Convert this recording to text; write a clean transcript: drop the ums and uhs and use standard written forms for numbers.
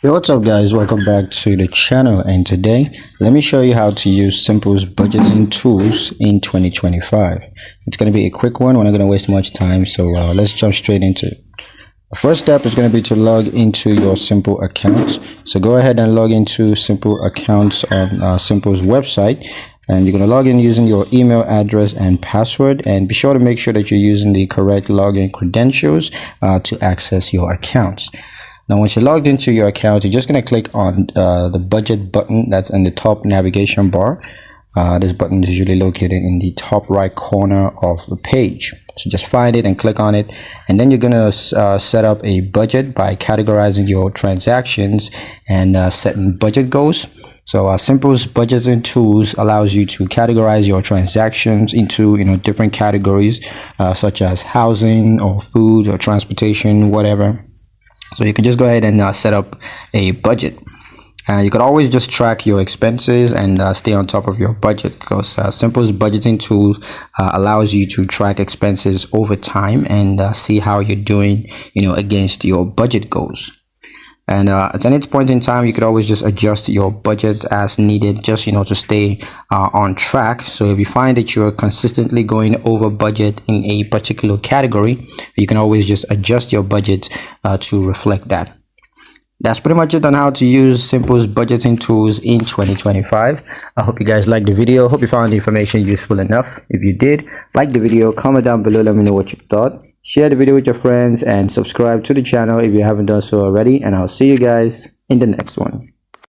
Hey, what's up guys, welcome back to the channel, and today let me show you how to use Simple's budgeting tools in 2025. It's going to be a quick one. We're not going to waste much time, so let's jump straight into it. The first step is going to be to log into your Simple account. So go ahead and log into Simple accounts on Simple's website, and you're going to log in using your email address and password, and be sure to make sure that you're using the correct login credentials to access your accounts. Now, once you're logged into your account, you're just going to click on the budget button that's in the top navigation bar. This button is usually located in the top right corner of the page. So just find it and click on it. And then you're going to set up a budget by categorizing your transactions and setting budget goals. So Simple's budgeting tools allows you to categorize your transactions into different categories such as housing or food or transportation, whatever. So you can just go ahead and set up a budget. You could always just track your expenses and stay on top of your budget, because Simple's budgeting tool allows you to track expenses over time and see how you're doing, against your budget goals. And at any point in time, you could always just adjust your budget as needed, just to stay on track. So if you find that you're consistently going over budget in a particular category, you can always just adjust your budget to reflect that. That's pretty much it on how to use Simple's budgeting tools in 2025. I hope you guys liked the video. Hope you found the information useful enough. If you did, like the video, comment down below, let me know what you thought. Share the video with your friends and subscribe to the channel if you haven't done so already, and I'll see you guys in the next one.